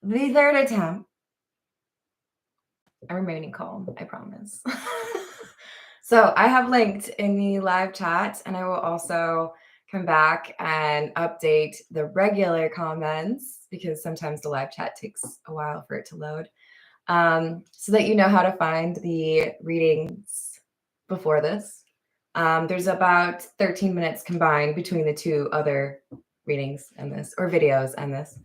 the third attempt. I'm remaining calm, I promise. So I have linked in the live chat, and I will also come back and update the regular comments because sometimes the live chat takes a while for it to load. So that you know how to find the readings before this. There's about 13 minutes combined between the two other readings and this, or videos and this.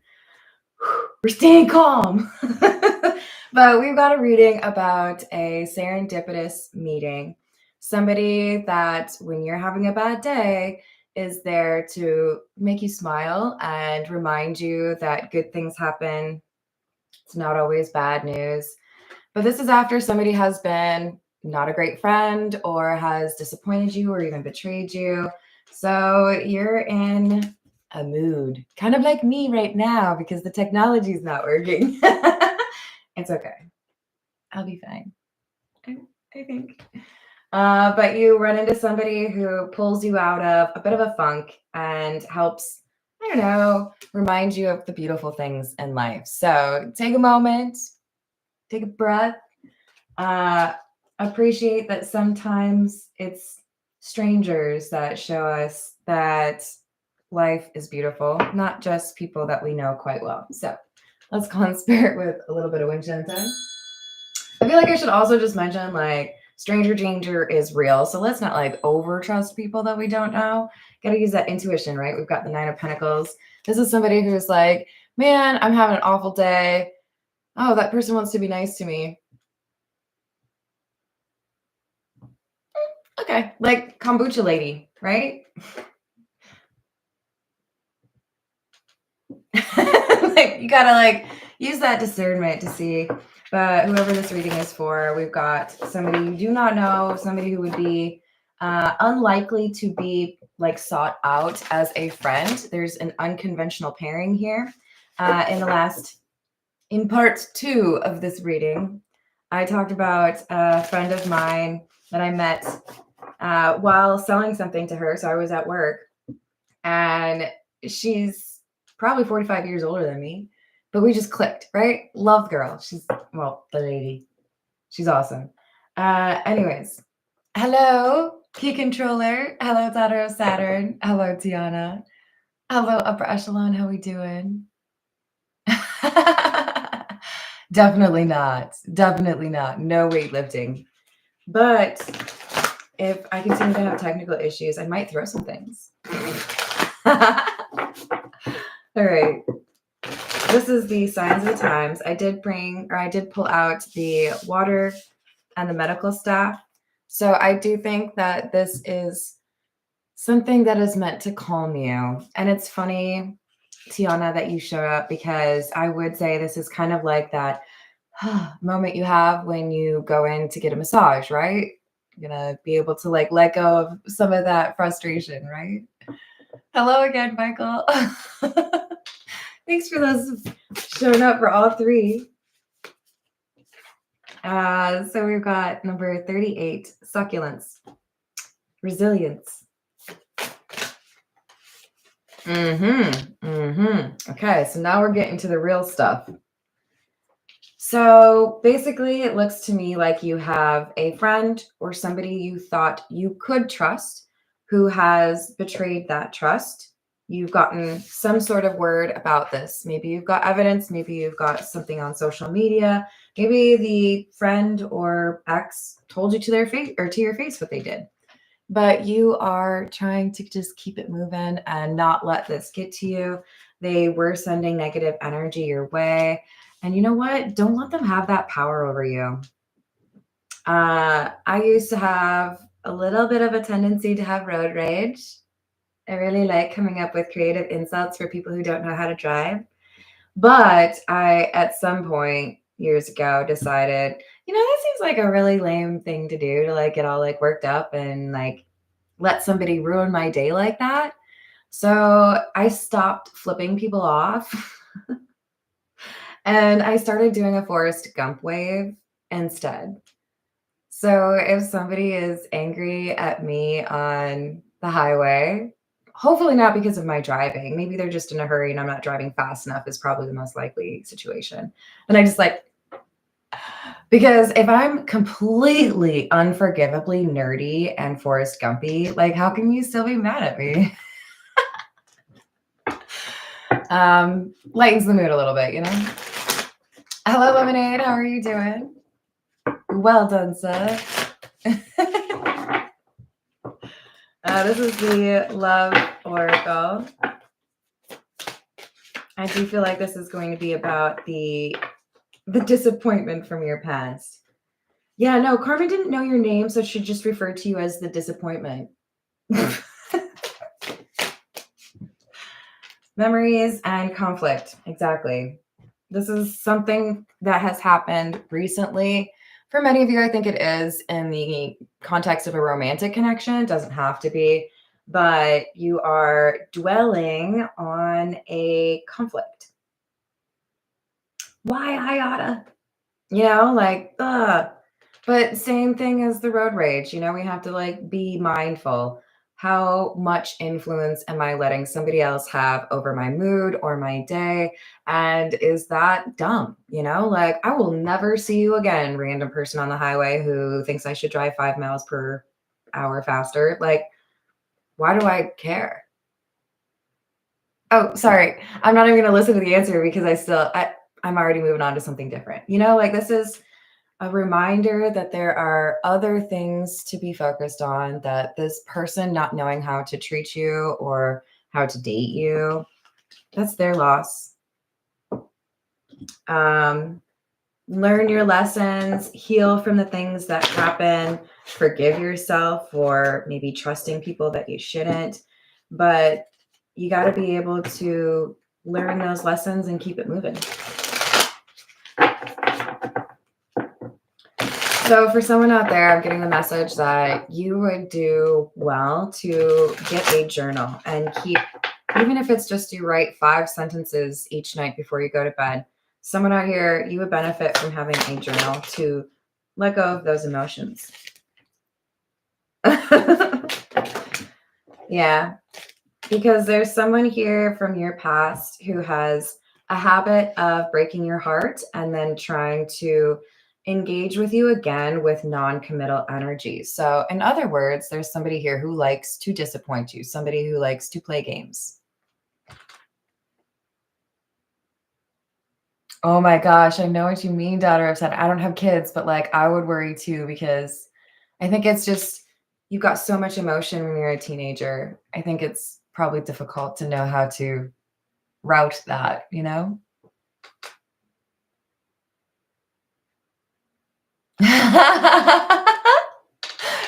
We're staying calm. But we've got a reading about a serendipitous meeting. Somebody that, when you're having a bad day, is there to make you smile and remind you that good things happen. It's not always bad news. But this is after somebody has been not a great friend or has disappointed you or even betrayed you. So you're in a mood, kind of like me right now because the technology is not working. It's okay. I'll be fine. I think. But you run into somebody who pulls you out of a bit of a funk and helps, I don't know, remind you of the beautiful things in life. So take a moment, take a breath, appreciate that sometimes it's strangers that show us that life is beautiful, not just people that we know quite well. So let's call in spirit with a little bit of wind chime time. I feel like I should also just mention like stranger danger is real. So let's not like over trust people that we don't know. Got to use that intuition, right? We've got the Nine of Pentacles. This is somebody who's like, man, I'm having an awful day. Oh, that person wants to be nice to me. Okay, like kombucha lady, right? Like you gotta like use that discernment to see. But whoever this reading is for, we've got somebody you do not know, somebody who would be unlikely to be like sought out as a friend. There's an unconventional pairing here. In part 2 of this reading, I talked about a friend of mine that I met while selling something to her. So I was at work, and she's probably 45 years older than me, but we just clicked, right? Love girl. She's, well, the lady. She's awesome. Anyways, hello, key controller. Hello, daughter of Saturn. Hello, Tiana. Hello, upper echelon. How we doing? Definitely not. Definitely not. No weightlifting. But if I continue to have technical issues, I might throw some things. All right. This is the signs of the times. I did pull out the water and the medical staff. So I do think that this is something that is meant to calm you. And it's funny, Tiana, that you show up because I would say this is kind of like that moment you have when you go in to get a massage, right? You're gonna be able to like let go of some of that frustration, right? Hello again, Michael. Thanks for those showing up for all three. So we've got number 38, succulence, resilience. Okay, so now we're getting to the real stuff. So basically, it looks to me like you have a friend or somebody you thought you could trust who has betrayed that trust. You've gotten some sort of word about this. Maybe you've got evidence. Maybe you've got something on social media. Maybe the friend or ex told you to their face or to your face what they did. But you are trying to just keep it moving and not let this get to you. They were sending negative energy your way. And you know what? Don't let them have that power over you. I used to have a little bit of a tendency to have road rage. I really like coming up with creative insults for people who don't know how to drive. But I, at some point years ago, decided, that seems like a really lame thing to do, to like get all like worked up and like let somebody ruin my day like that. So I stopped flipping people off. And I started doing a Forrest Gump wave instead. So if somebody is angry at me on the highway, Hopefully not because of my driving. Maybe they're just in a hurry and I'm not driving fast enough is probably the most likely situation. And I just like, because if I'm completely unforgivably nerdy and Forrest Gumpy, like how can you still be mad at me? Lightens the mood a little bit, you know? Hello, Lemonade. How are you doing? Well done, sir. This is the Love Oracle. I do feel like this is going to be about the disappointment from your past. Yeah, no, Carmen didn't know your name, so she just referred to you as the disappointment. Memories and conflict. Exactly. This is something that has happened recently. For many of you, I think it is in the context of a romantic connection. It doesn't have to be, but you are dwelling on a conflict. Why I oughta? You know, like, ugh. But same thing as the road rage, you know, we have to like be mindful. How much influence am I letting somebody else have over my mood or my day? And is that dumb? You know, like I will never see you again, random person on the highway who thinks I should drive 5 miles per hour faster. Like, why do I care? Oh, sorry. I'm not even going to listen to the answer because I'm already moving on to something different. You know, like this is a reminder that there are other things to be focused on, that this person not knowing how to treat you or how to date you, that's their loss. Learn your lessons, heal from the things that happen, forgive yourself for maybe trusting people that you shouldn't, but you got to be able to learn those lessons and keep it moving. So for someone out there, I'm getting the message that you would do well to get a journal and keep, even if it's just you write 5 sentences each night before you go to bed. Someone out here, you would benefit from having a journal to let go of those emotions. Yeah, because there's someone here from your past who has a habit of breaking your heart and then trying to engage with you again with non-committal energy. So in other words, there's somebody here who likes to disappoint you, somebody who likes to play games. Oh my gosh, I know what you mean, daughter of Saturn. I don't have kids, but like I would worry too, because I think it's just, you've got so much emotion when you're a teenager. I think it's probably difficult to know how to route that, you know?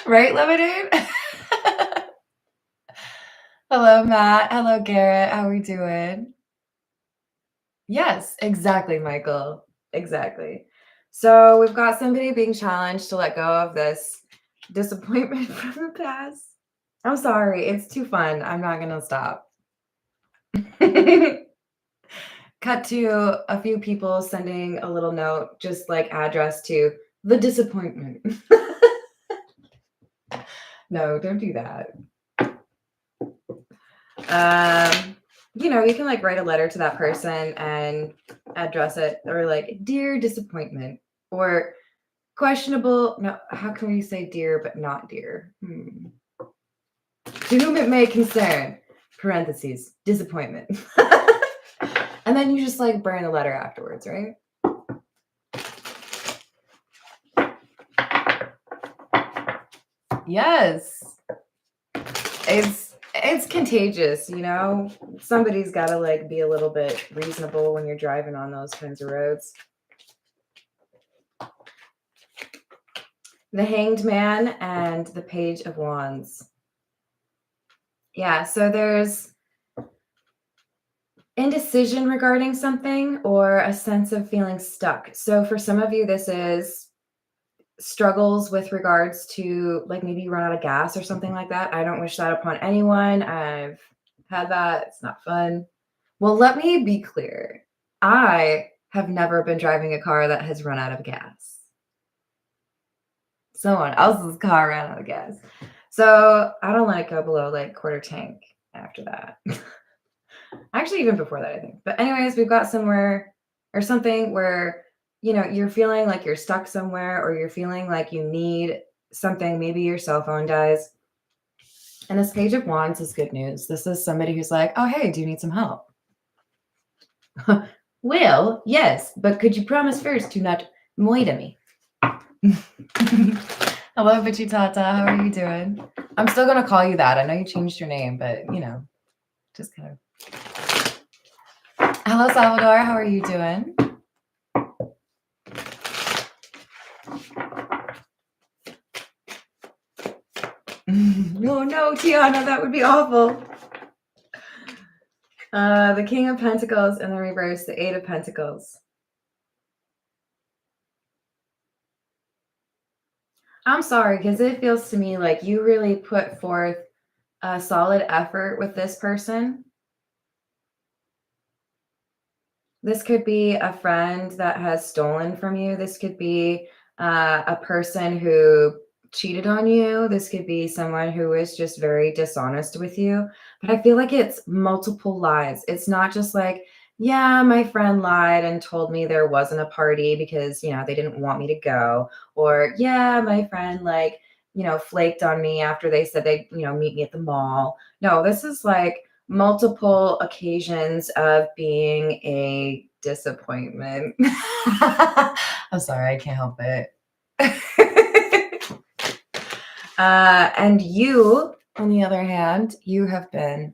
Right, Lemonade? Hello, Matt. Hello, Garrett. How are we doing? Yes, exactly, Michael. Exactly. So we've got somebody being challenged to let go of this disappointment from the past. I'm sorry. It's too fun. I'm not going to stop. Cut to a few people sending a little note, just like address to the disappointment. No, don't do that. You know, you can like write a letter to that person and address it, or like, dear disappointment, or questionable. No, how can we say dear but not dear? To whom it may concern, parentheses, disappointment. And then you just like burn the letter afterwards, right? Yes. It's contagious, you know? Somebody's got to like be a little bit reasonable when you're driving on those kinds of roads. The Hanged Man and the Page of Wands. Yeah, so there's indecision regarding something or a sense of feeling stuck. So for some of you, this is struggles with regards to like maybe you run out of gas or something like that. I don't wish that upon anyone. I've had that. It's not fun. Well, let me be clear. I have never been driving a car that has run out of gas. Someone else's car ran out of gas. So I don't let it go below like quarter tank. after that. Actually, even before that, I think. But anyways, we've got somewhere or something where, you're feeling like you're stuck somewhere, or you're feeling like you need something. Maybe your cell phone dies. And this Page of Wands is good news. This is somebody who's like, oh, hey, do you need some help? Well, yes, but could you promise first to not moida me? Hello, Vichitata. How are you doing? I'm still going to call you that. I know you changed your name, but, just kind of. Hello, Salvador. How are you doing? No, Tiana, that would be awful. The King of Pentacles in the reverse, the Eight of Pentacles. I'm sorry, because it feels to me like you really put forth a solid effort with this person. This could be a friend that has stolen from you. This could be a person who cheated on you. This could be someone who is just very dishonest with you. But I feel like it's multiple lies. It's not just like, yeah, my friend lied and told me there wasn't a party because, they didn't want me to go. Or, yeah, my friend flaked on me after they said they'd, meet me at the mall. No, this is like multiple occasions of being a disappointment. I'm sorry, I can't help it. And you, on the other hand, you have been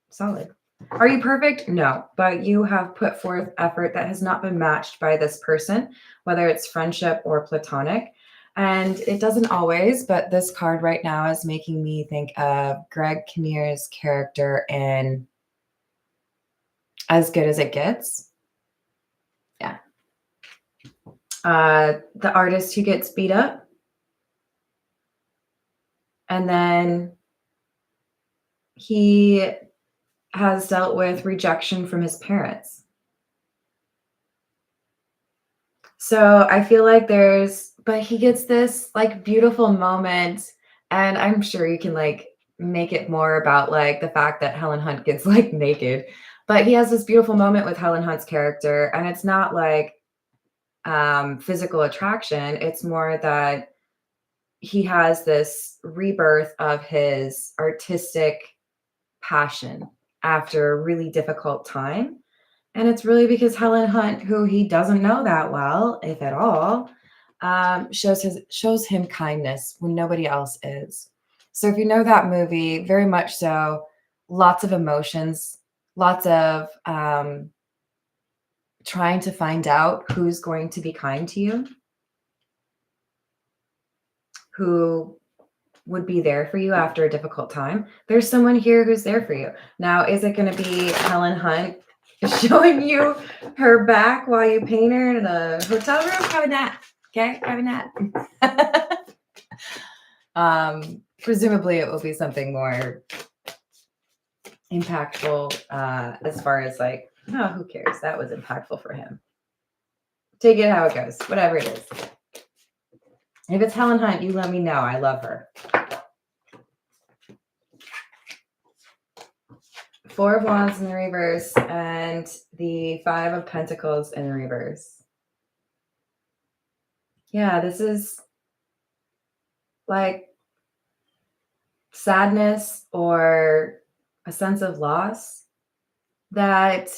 solid. Are you perfect? No, but you have put forth effort that has not been matched by this person, whether it's friendship or platonic. And it doesn't always, but this card right now is making me think of Greg Kinnear's character in As Good as It Gets. Yeah. The artist who gets beat up. And then he has dealt with rejection from his parents. So I feel like but he gets this like beautiful moment, and I'm sure you can like make it more about like the fact that Helen Hunt gets like naked, but he has this beautiful moment with Helen Hunt's character, and it's not like physical attraction. It's more that he has this rebirth of his artistic passion after a really difficult time. And it's really because Helen Hunt, who he doesn't know that well, if at all, shows him kindness when nobody else is. So if you know that movie, very much so, lots of emotions, lots of trying to find out who's going to be kind to you, who would be there for you after a difficult time. There's someone here who's there for you. Now, is it going to be Helen Hunt showing you her back while you paint her in a hotel room? Probably not. Okay, probably not. Presumably, it will be something more impactful as far as like, oh, who cares? That was impactful for him. Take it how it goes, whatever it is. If it's Helen Hunt, you let me know. I love her. Four of Wands in the reverse and the Five of Pentacles in the reverse. Yeah, this is like sadness or a sense of loss that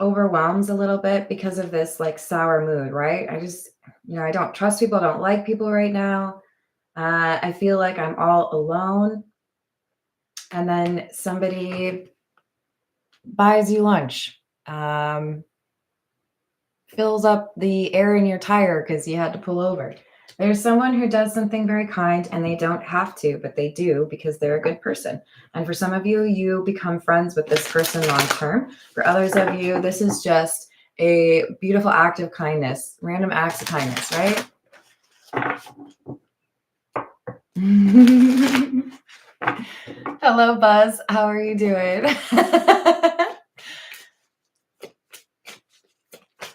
overwhelms a little bit because of this like sour mood, right? I don't trust people. I don't like people right now. I feel like I'm all alone. And then somebody buys you lunch, fills up the air in your tire because you had to pull over. There's someone who does something very kind and they don't have to, but they do because they're a good person. And for some of you, you become friends with this person long term. For others of you, this is just a beautiful act of kindness, random acts of kindness, right? Hello, Buzz. How are you doing?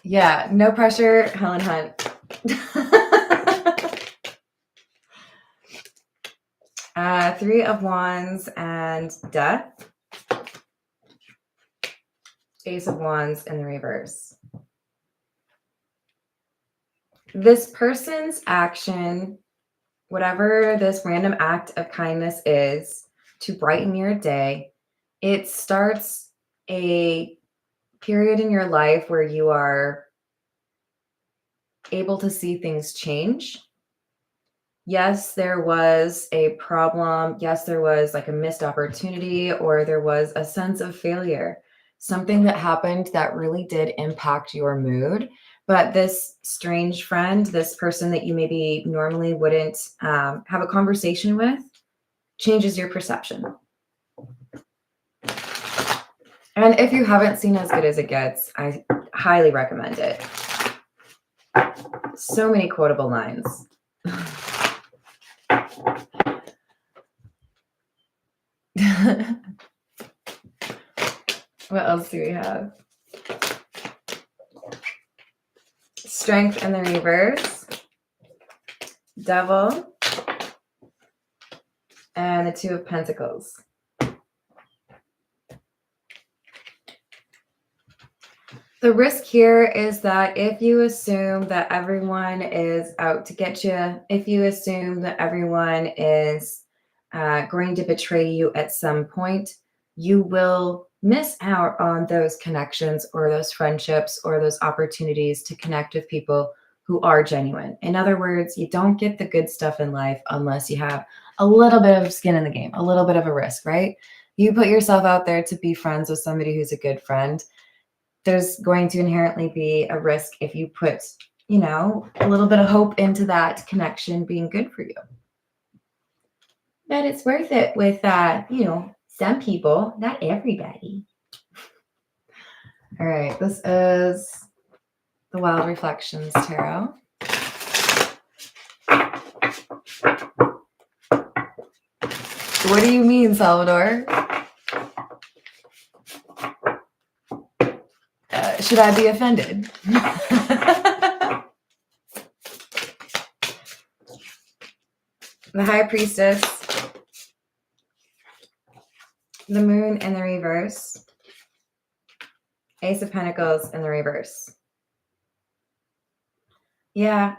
Yeah, no pressure, Helen Hunt. Three of Wands and Death. Ace of Wands in the reverse. This person's action, whatever this random act of kindness is to brighten your day, it starts a period in your life where you are able to see things change. Yes, there was a problem. Yes, there was like a missed opportunity, or there was a sense of failure, something that happened that really did impact your mood. But this strange friend, this person that you maybe normally wouldn't have a conversation with, changes your perception. And if you haven't seen As Good as It Gets, I highly recommend it. So many quotable lines. What else do we have? Strength in the reverse, Devil, and the Two of Pentacles. The risk here is that if you assume that everyone is out to get you, if you assume that everyone is going to betray you at some point, you will miss out on those connections or those friendships or those opportunities to connect with people who are genuine. In other words, you don't get the good stuff in life unless you have a little bit of skin in the game, a little bit of a risk, right? You put yourself out there to be friends with somebody who's a good friend. There's going to inherently be a risk if you put, you know, a little bit of hope into that connection being good for you. But it's worth it with, you know, some people, not everybody. All right, this is the Wild Reflections Tarot. What do you mean, Salvador? Should I be offended? The High Priestess, the Moon in the reverse, Ace of Pentacles in the reverse. Yeah,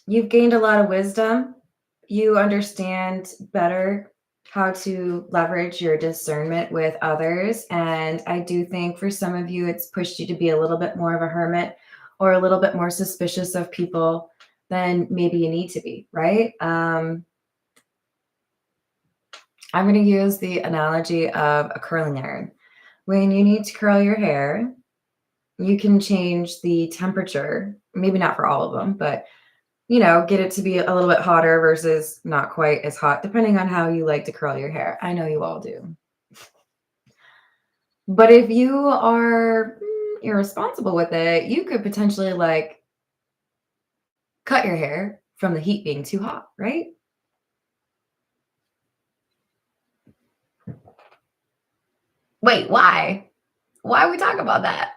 you've gained a lot of wisdom. You understand better how to leverage your discernment with others. And I do think for some of you, it's pushed you to be a little bit more of a hermit or a little bit more suspicious of people than maybe you need to be, right? I'm going to use the analogy of a curling iron. When you need to curl your hair, you can change the temperature, maybe not for all of them, but you know, get it to be a little bit hotter versus not quite as hot, depending on how you like to curl your hair. I know you all do. But if you are irresponsible with it, you could potentially like cut your hair from the heat being too hot, right? Wait, why? Why are we talking about that?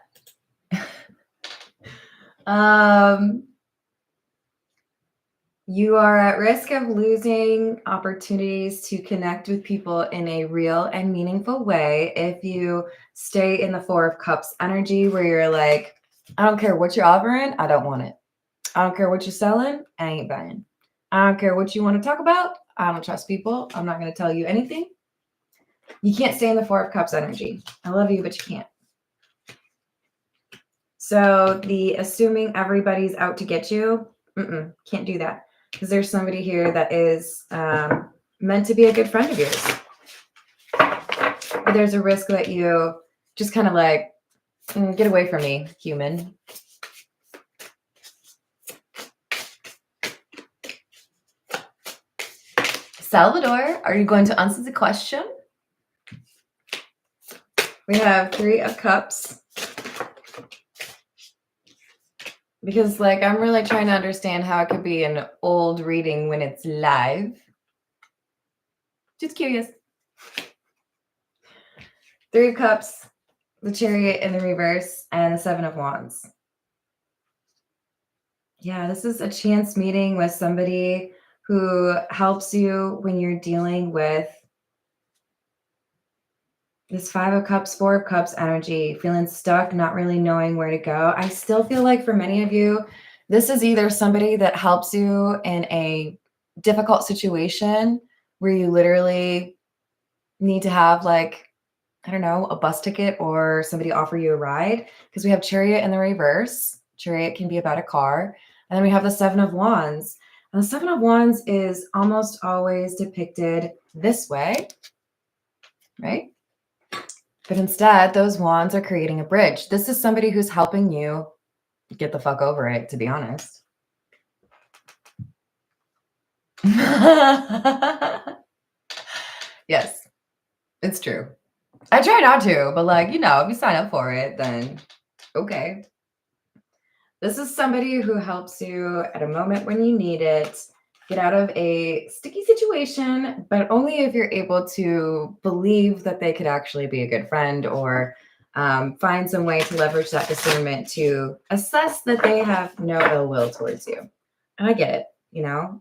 You are at risk of losing opportunities to connect with people in a real and meaningful way if you stay in the Four of Cups energy where you're like, I don't care what you're offering, I don't want it. I don't care what you're selling, I ain't buying. I don't care what you want to talk about, I don't trust people. I'm not going to tell you anything. You can't stay in the Four of Cups energy. I love you, but you can't. So the assuming everybody's out to get you, can't do that. Because there's somebody here that is meant to be a good friend of yours. But there's a risk that you just kind of like, get away from me, human. Salvador, are you going to answer the question? We have Three of Cups. Because like, I'm really trying to understand how it could be an old reading when it's live. Just curious. Three of Cups, the Chariot in the reverse, and the Seven of Wands. Yeah, this is a chance meeting with somebody who helps you when you're dealing with this 5 of Cups, 4 of Cups energy, feeling stuck, not really knowing where to go. I still feel like for many of you, this is either somebody that helps you in a difficult situation where you literally need to have like, I don't know, a bus ticket or somebody offer you a ride, because we have Chariot in the reverse. Chariot can be about a car. And then we have the 7 of Wands. And the 7 of Wands is almost always depicted this way, right? But instead, those wands are creating a bridge. This is somebody who's helping you get the fuck over it, to be honest. Yes, it's true. I try not to, but like, if you sign up for it, then okay. This is somebody who helps you at a moment when you need it, get out of a sticky situation, but only if you're able to believe that they could actually be a good friend, or find some way to leverage that discernment to assess that they have no ill will towards you. And I get it,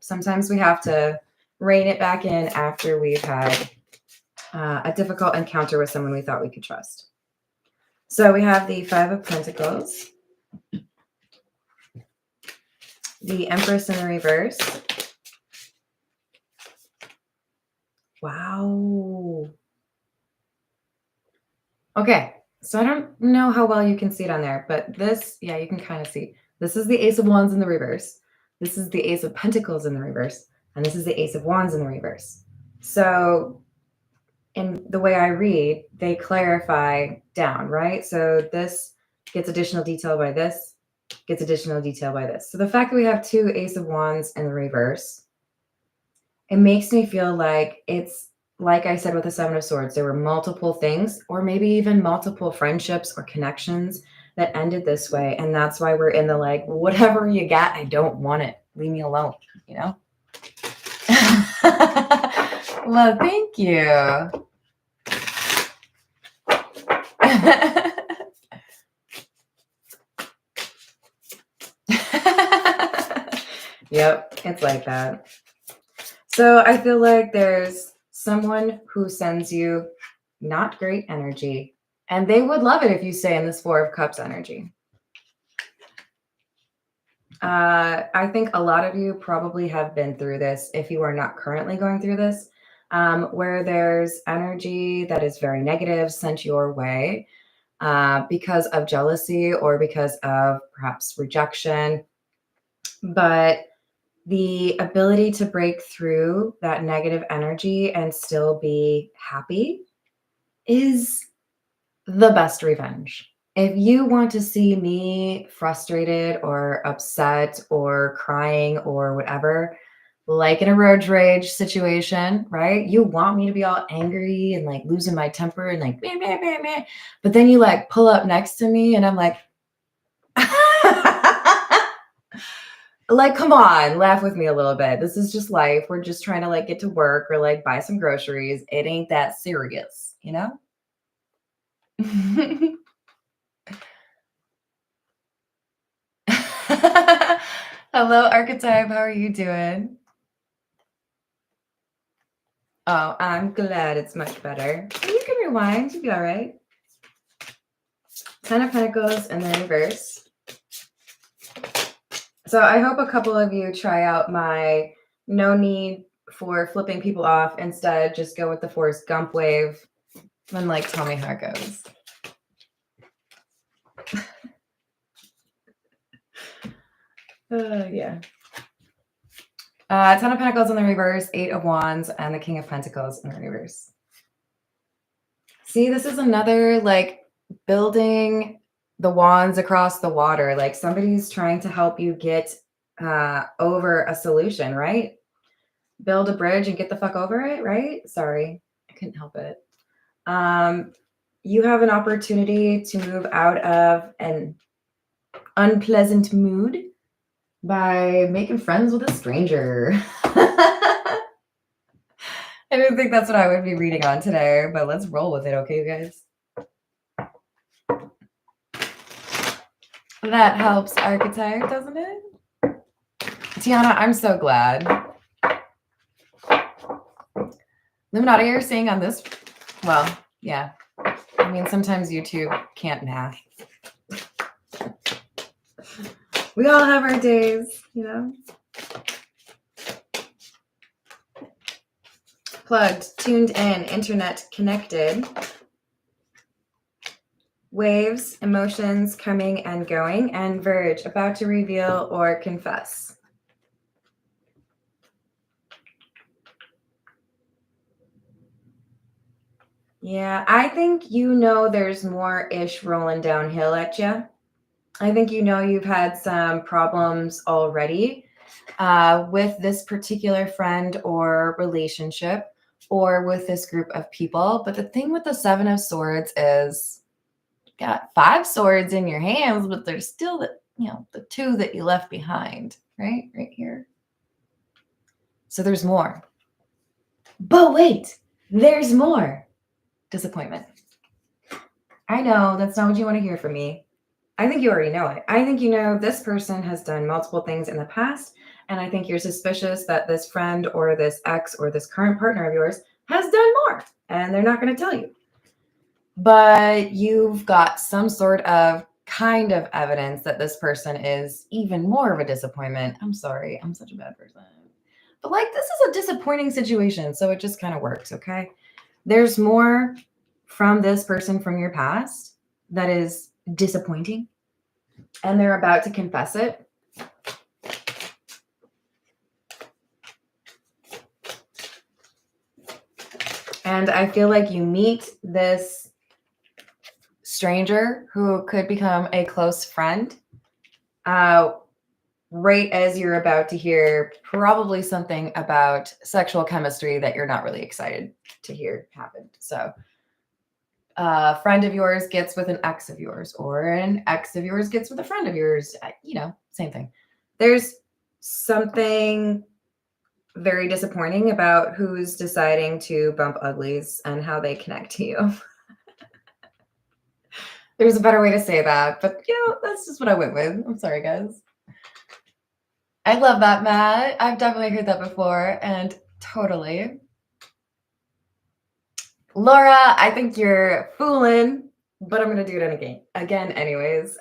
sometimes we have to rein it back in after we've had a difficult encounter with someone we thought we could trust. So we have the 5 of Pentacles, the Empress in the reverse. Wow. Okay, so I don't know how well you can see it on there, but this, yeah, you can kind of see. This is the Ace of Wands in the reverse. This is the Ace of Pentacles in the reverse. And this is the Ace of Wands in the reverse. So in the way I read, they clarify down, right? So this gets additional detail by this, gets additional detail by this. So the fact that we have 2 Ace of Wands in the reverse, it makes me feel like it's, like I said with the 7 of Swords, there were multiple things, or maybe even multiple friendships or connections that ended this way. And that's why we're in the like, whatever you got, I don't want it. Leave me alone, Well, thank you. Yep, it's like that. So I feel like there's someone who sends you not great energy, and they would love it if you stay in this 4 of Cups energy. I think a lot of you probably have been through this, if you are not currently going through this, where there's energy that is very negative sent your way because of jealousy or because of perhaps rejection. But the ability to break through that negative energy and still be happy is the best revenge. If you want to see me frustrated or upset or crying or whatever, like in a road rage situation, right? You want me to be all angry and like losing my temper and like, meh, meh, meh, meh. But then you like pull up next to me and I'm like, like, come on, laugh with me a little bit. This is just life. We're just trying to like get to work or like buy some groceries. It ain't that serious, Hello, Archetype. How are you doing? Oh, I'm glad it's much better. You can rewind. You'll be all right. 10 of Pentacles in the reverse. So I hope a couple of you try out my no need for flipping people off. Instead, just go with the Forrest Gump wave and like tell me how it goes. Yeah. 10 of Pentacles in the reverse, 8 of Wands, and the King of Pentacles in the reverse. See, this is another like building the wands across the water. Like somebody's trying to help you get over a solution, right? Build a bridge and get the fuck over it, right? Sorry, I couldn't help it. You have an opportunity to move out of an unpleasant mood by making friends with a stranger. I didn't think that's what I would be reading on today, but let's roll with it, okay, you guys? That helps, Archetype, doesn't it? Tiana, I'm so glad. Illuminati, you're saying on this, well, yeah. I mean, sometimes YouTube can't math. We all have our days, you know? Plugged, tuned in, internet connected. Waves, emotions coming and going, and Verge, about to reveal or confess. Yeah, I think you know there's more ish rolling downhill at you. I think you know you've had some problems already with this particular friend or relationship or with this group of people. But the thing with the Seven of Swords is you got 5 swords in your hands, but there's still the 2 that you left behind, right? Right here. So there's more. But wait, there's more. Disappointment. I know that's not what you want to hear from me. I think you already know it. I think you know this person has done multiple things in the past, and I think you're suspicious that this friend or this ex or this current partner of yours has done more, and they're not going to tell you. But you've got some sort of kind of evidence that this person is even more of a disappointment. I'm sorry, I'm such a bad person. But like, this is a disappointing situation, so it just kind of works, okay? There's more from this person from your past that is disappointing, and they're about to confess it. And I feel like you meet this stranger who could become a close friend right as you're about to hear probably something about sexual chemistry that you're not really excited to hear happened. So a friend of yours gets with an ex of yours, or an ex of yours gets with a friend of yours, same thing. There's something very disappointing about who's deciding to bump uglies and how they connect to you. There's a better way to say that, but that's just what I went with. I'm sorry, guys. I love that, Matt. I've definitely heard that before, and totally. Laura, I think you're fooling, but I'm going to do it again anyways.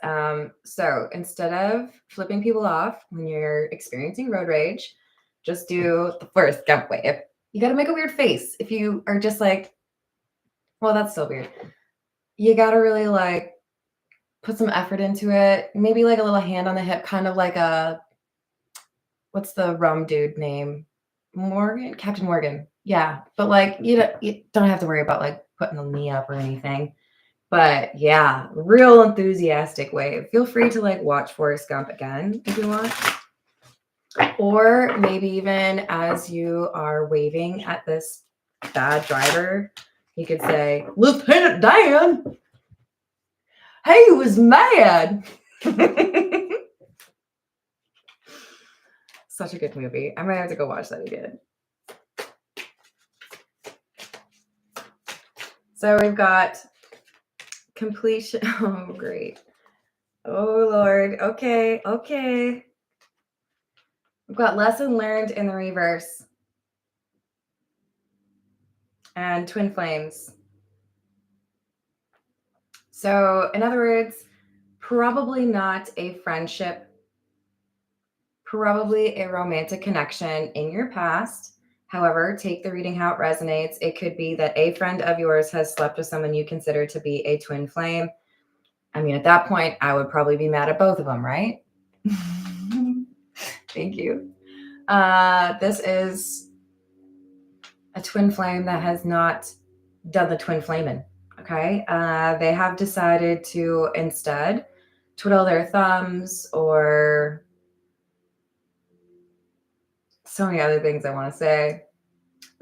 So instead of flipping people off when you're experiencing road rage, just do the first jump wave. You got to make a weird face. If you are just like, well, that's so weird. You got to really like put some effort into it. Maybe like a little hand on the hip, kind of like what's the rum dude name? Captain Morgan. Yeah. But like, you don't have to worry about like putting the knee up or anything. But yeah, real enthusiastic wave. Feel free to like watch Forrest Gump again if you want. Or maybe even as you are waving at this bad driver, you could say, Lieutenant Dan, he was mad. Such a good movie. I might have to go watch that again. So we've got completion. Oh, great. Oh, Lord. Okay. We've got lesson learned in the reverse. And twin flames. So, in other words, probably not a friendship, probably a romantic connection in your past. However, take the reading how it resonates. It could be that a friend of yours has slept with someone you consider to be a twin flame. I mean, at that point, I would probably be mad at both of them, right? Thank you. This is a twin flame that has not done the twin flaming. Okay. They have decided to instead twiddle their thumbs or so many other things I want to say.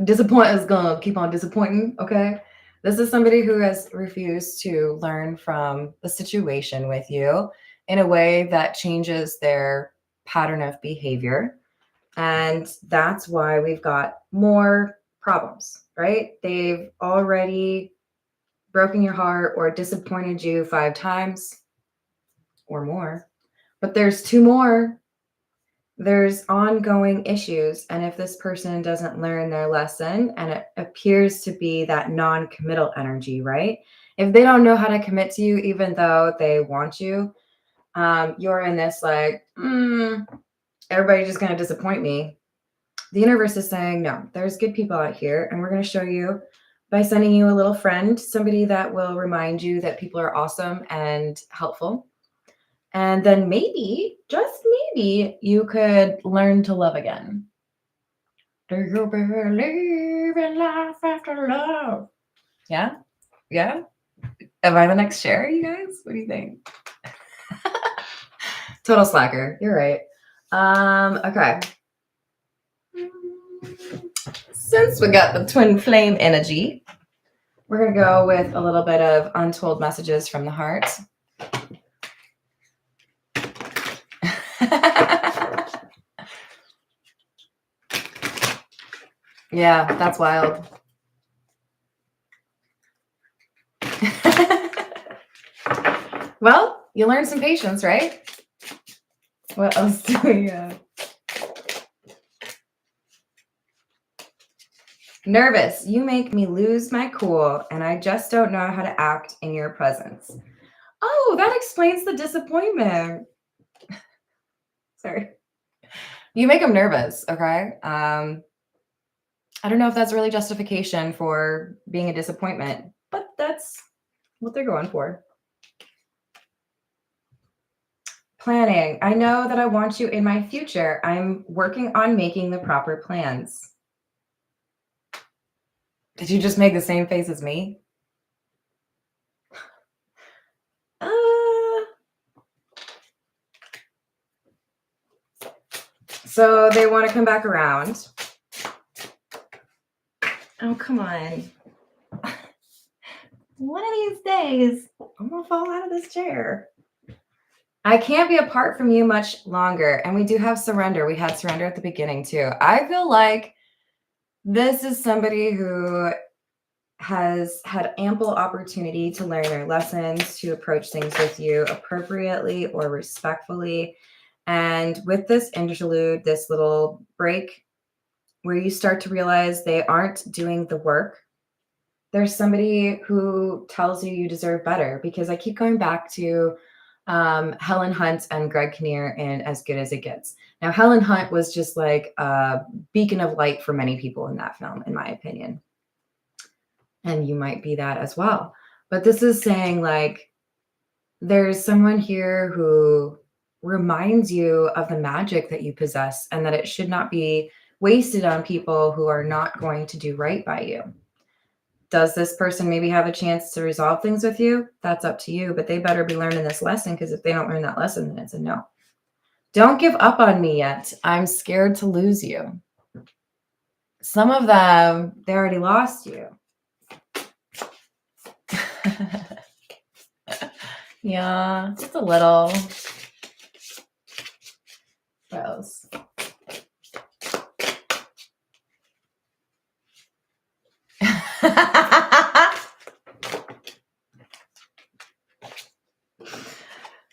Disappoint is going to keep on disappointing. Okay. This is somebody who has refused to learn from the situation with you in a way that changes their pattern of behavior. And that's why we've got more problems, right? They've already broken your heart or disappointed you 5 times or more, but there's 2 more. there's ongoing issues. And if this person doesn't learn their lesson, and it appears to be that non-committal energy, right? If they don't know how to commit to you, even though they want you, you're in this like, everybody's just going to disappoint me. The universe is saying, no, there's good people out here. And we're going to show you by sending you a little friend, somebody that will remind you that people are awesome and helpful. And then maybe, just maybe, you could learn to love again. Do you believe in life after love? Yeah? Yeah? Am I the next share, you guys? What do you think? Total slacker. You're right. Okay. Since we got the twin flame energy, we're going to go with a little bit of untold messages from the heart. Yeah, that's wild. Well, you learned some patience, right? What else do we have? Nervous. You make me lose my cool, and I just don't know how to act in your presence. Oh, that explains the disappointment. Sorry. You make them nervous, okay? I don't know if that's really justification for being a disappointment, but that's what they're going for. Planning. I know that I want you in my future. I'm working on making the proper plans. Did you just make the same face as me? So they want to come back around. Oh, come on. One of these days, I'm going to fall out of this chair. I can't be apart from you much longer. And we do have surrender. We had surrender at the beginning too. I feel like this is somebody who has had ample opportunity to learn their lessons, to approach things with you appropriately or respectfully. And with this interlude, this little break where you start to realize they aren't doing the work, there's somebody who tells you you deserve better, because I keep going back to Helen Hunt and Greg Kinnear in As Good as It Gets. Now, Helen Hunt was just like a beacon of light for many people in that film, in my opinion. And you might be that as well. But this is saying like, there's someone here who reminds you of the magic that you possess, and that it should not be wasted on people who are not going to do right by you. Does this person maybe have a chance to resolve things with you? That's up to you, but they better be learning this lesson, because if they don't learn that lesson, then it's a no. Don't give up on me yet. I'm scared to lose you. Some of them, they already lost you. Yeah, just a little. What else?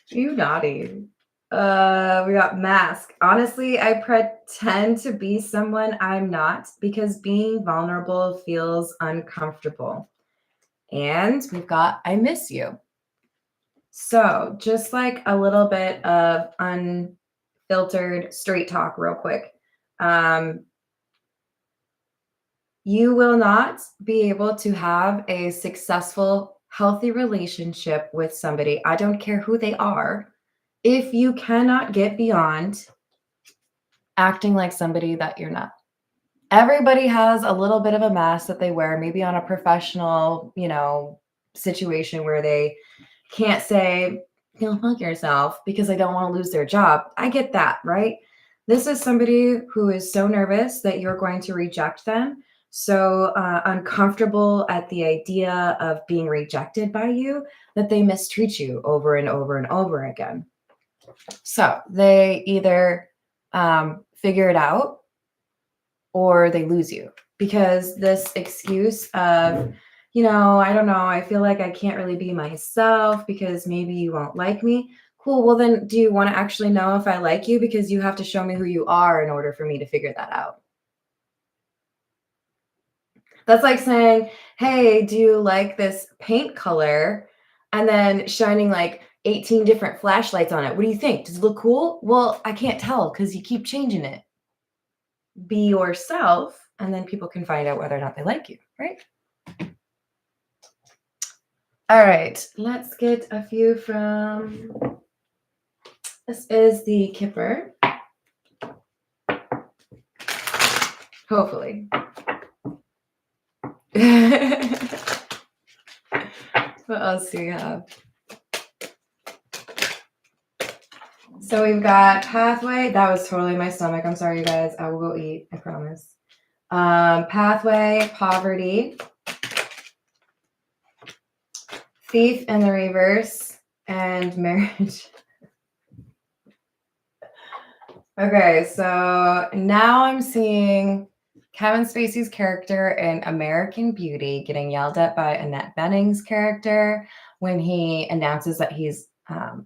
You naughty. We got mask. Honestly, I pretend to be someone I'm not, because being vulnerable feels uncomfortable. And we've got I miss you. So just like a little bit of unfiltered straight talk real quick. You will not be able to have a successful, healthy relationship with somebody, I don't care who they are, if you cannot get beyond acting like somebody that you're not. Everybody has a little bit of a mask that they wear, maybe on a professional, situation where they can't say, fuck yourself, because they don't want to lose their job. I get that, right? This is somebody who is so nervous that you're going to reject them, so uncomfortable at the idea of being rejected by you, that they mistreat you over and over and over again. So they either figure it out, or they lose you, because this excuse of, I don't know, I feel like I can't really be myself because maybe you won't like me. Cool. Well, then do you want to actually know if I like you? Because you have to show me who you are in order for me to figure that out. That's like saying, hey, do you like this paint color? And then shining like 18 different flashlights on it. What do you think? Does it look cool? Well, I can't tell because you keep changing it. Be yourself, and then people can find out whether or not they like you, right? All right, let's get a few from, this is the Kipper. Hopefully. What else do we have? So we've got pathway. That was totally my stomach. I'm sorry, you guys. I will go eat. I promise. Pathway, poverty, thief in the reverse, and marriage. Okay, so now I'm seeing Kevin Spacey's character in American Beauty getting yelled at by Annette Bening's character when he announces that he's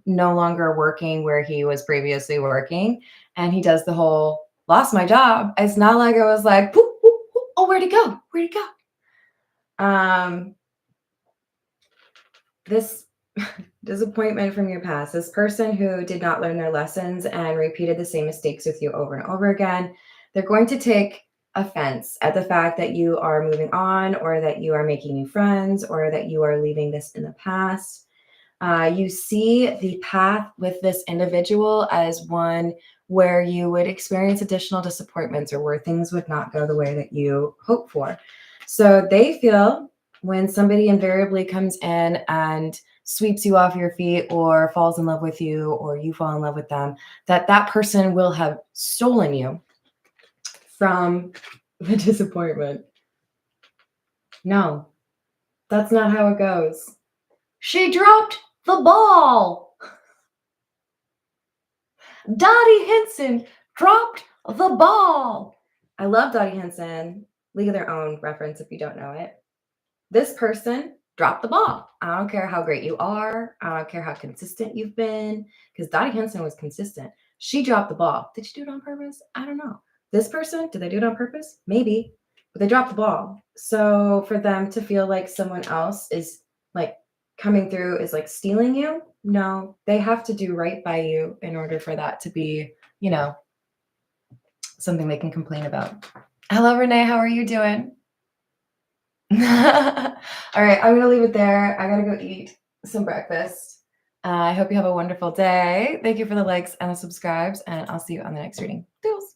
no longer working where he was previously working. And he does the whole, lost my job. It's not like I was like, "Poof, poof, poof. Oh, where'd it go? Where'd it go?" This disappointment from your past, this person who did not learn their lessons and repeated the same mistakes with you over and over again, they're going to take offense at the fact that you are moving on, or that you are making new friends, or that you are leaving this in the past. You see the path with this individual as one where you would experience additional disappointments, or where things would not go the way that you hope for. So they feel when somebody invariably comes in and sweeps you off your feet, or falls in love with you, or you fall in love with them, that that person will have stolen you from the disappointment. No, that's not how it goes. She dropped the ball. Dottie Henson dropped the ball. I love Dottie Henson. League of Their Own reference if you don't know it. This person dropped the ball. I don't care how great you are. I don't care how consistent you've been, because Dottie Henson was consistent. She dropped the ball. Did she do it on purpose? I don't know. This person, did they do it on purpose? Maybe, but they dropped the ball. So for them to feel like someone else is like coming through is like stealing you, no, they have to do right by you in order for that to be, something they can complain about. Hello, Renee. How are you doing? All right, I'm going to leave it there. I got to go eat some breakfast. I hope you have a wonderful day. Thank you for the likes and the subscribes, and I'll see you on the next reading. Toodles.